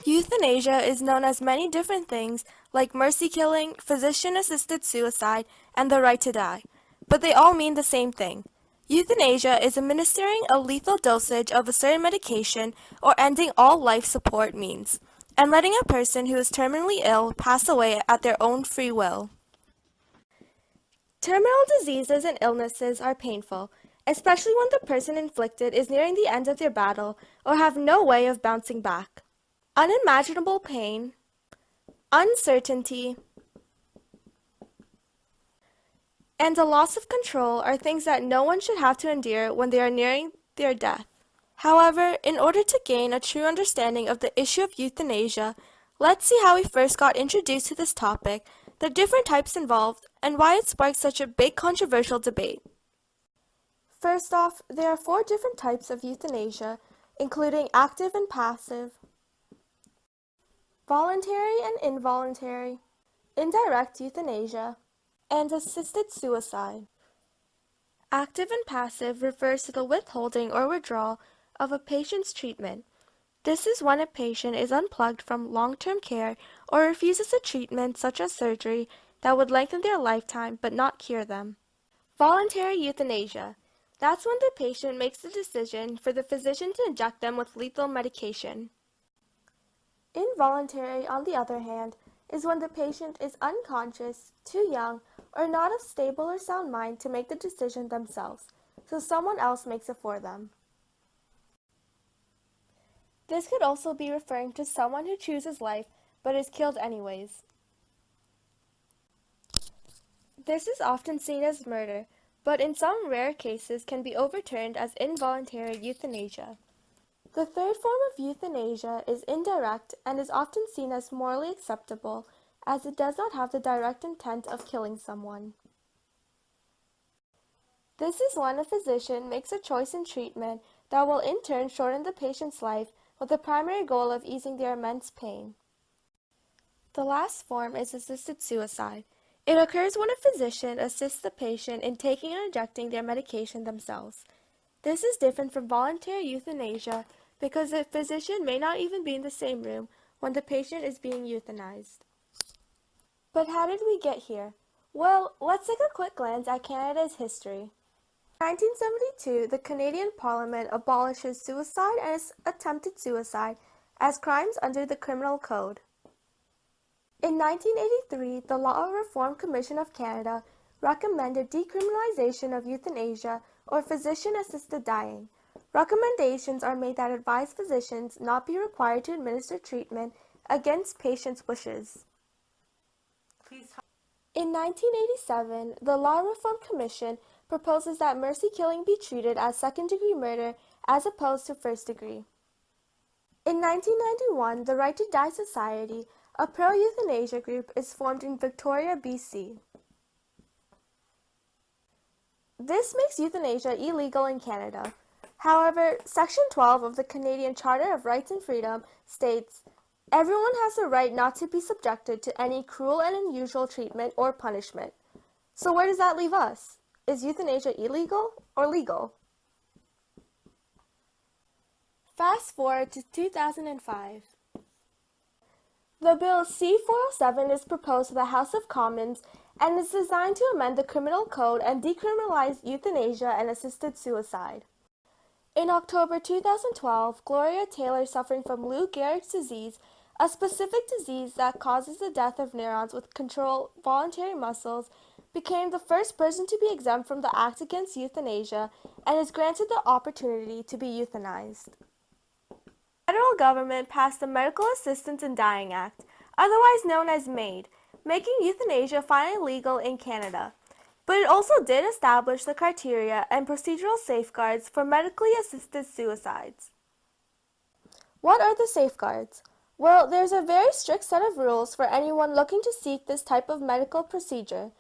Euthanasia is known as many different things like mercy killing, physician-assisted suicide, and the right to die, but they all mean the same thing. Euthanasia is administering a lethal dosage of a certain medication or ending all life support means, and letting a person who is terminally ill pass away at their own free will. Terminal diseases and illnesses are painful, especially when the person inflicted is nearing the end of their battle or have no way of bouncing back. Unimaginable pain, uncertainty, and a loss of control are things that no one should have to endure when they are nearing their death. However, in order to gain a true understanding of the issue of euthanasia, let's see how we first got introduced to this topic, the different types involved, and why it sparked such a big controversial debate. First off, there are 4 different types of euthanasia, including active and passive, voluntary and involuntary, indirect euthanasia, and assisted suicide. Active and passive refers to the withholding or withdrawal of a patient's treatment. This is when a patient is unplugged from long-term care or refuses a treatment such as surgery that would lengthen their lifetime but not cure them. Voluntary euthanasia. That's when the patient makes the decision for the physician to inject them with lethal medication. Involuntary, on the other hand, is when the patient is unconscious, too young, or not of stable or sound mind to make the decision themselves, so someone else makes it for them. This could also be referring to someone who chooses life but is killed anyways. This is often seen as murder, but in some rare cases can be overturned as involuntary euthanasia. The third form of euthanasia is indirect and is often seen as morally acceptable as it does not have the direct intent of killing someone. This is when a physician makes a choice in treatment that will in turn shorten the patient's life with the primary goal of easing their immense pain. The last form is assisted suicide. It occurs when a physician assists the patient in taking and injecting their medication themselves. This is different from voluntary euthanasia because the physician may not even be in the same room when the patient is being euthanized. But how did we get here? Well, let's take a quick glance at Canada's history. In 1972, the Canadian Parliament abolishes suicide and attempted suicide as crimes under the Criminal Code. In 1983, the Law Reform Commission of Canada recommended decriminalization of euthanasia or physician-assisted dying. Recommendations are made that advise physicians not be required to administer treatment against patients' wishes. In 1987, the Law Reform Commission proposes that mercy killing be treated as second-degree murder as opposed to first-degree. In 1991, the Right to Die Society, a pro-euthanasia group, is formed in Victoria, BC. This makes euthanasia illegal in Canada. However, Section 12 of the Canadian Charter of Rights and Freedom states, "Everyone has the right not to be subjected to any cruel and unusual treatment or punishment." So where does that leave us? Is euthanasia illegal or legal? Fast forward to 2005. The bill C-407 is proposed to the House of Commons and is designed to amend the Criminal Code and decriminalize euthanasia and assisted suicide. In October 2012, Gloria Taylor, suffering from Lou Gehrig's disease, a specific disease that causes the death of neurons with control voluntary muscles, became the first person to be exempt from the Act Against Euthanasia and is granted the opportunity to be euthanized. The federal government passed the Medical Assistance in Dying Act, otherwise known as MAID, making euthanasia finally legal in Canada. But it also did establish the criteria and procedural safeguards for medically assisted suicides. What are the safeguards? Well, there's a very strict set of rules for anyone looking to seek this type of medical procedure.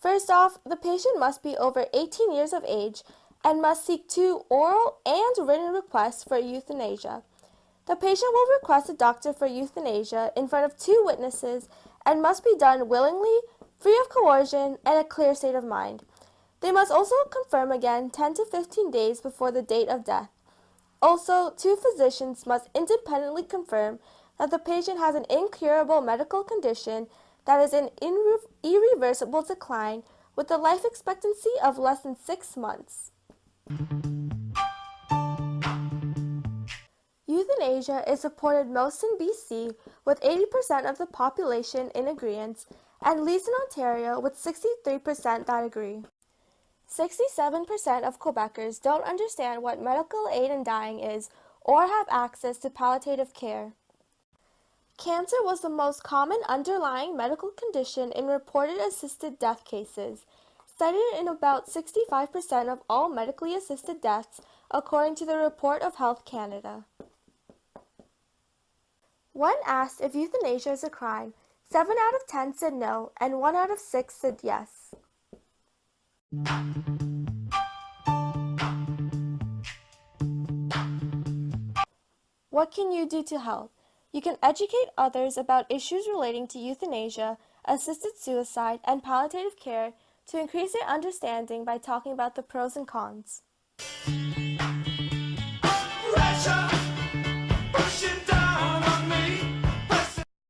First off, the patient must be over 18 years of age and must seek 2 oral and written requests for euthanasia. The patient will request a doctor for euthanasia in front of 2 witnesses and must be done willingly, free of coercion, and a clear state of mind. They must also confirm again 10 to 15 days before the date of death. Also, 2 physicians must independently confirm that the patient has an incurable medical condition that is in irreversible decline with a life expectancy of less than 6 months. Euthanasia is supported most in BC, with 80% of the population in agreement, and least in Ontario, with 63% that agree. 67% of Quebecers don't understand what medical aid in dying is or have access to palliative care. Cancer was the most common underlying medical condition in reported assisted death cases, cited in about 65% of all medically assisted deaths, according to the Report of Health Canada. When asked if euthanasia is a crime, 7 out of 10 said no, and 1 out of 6 said yes. What can you do to help? You can educate others about issues relating to euthanasia, assisted suicide, and palliative care to increase their understanding by talking about the pros and cons.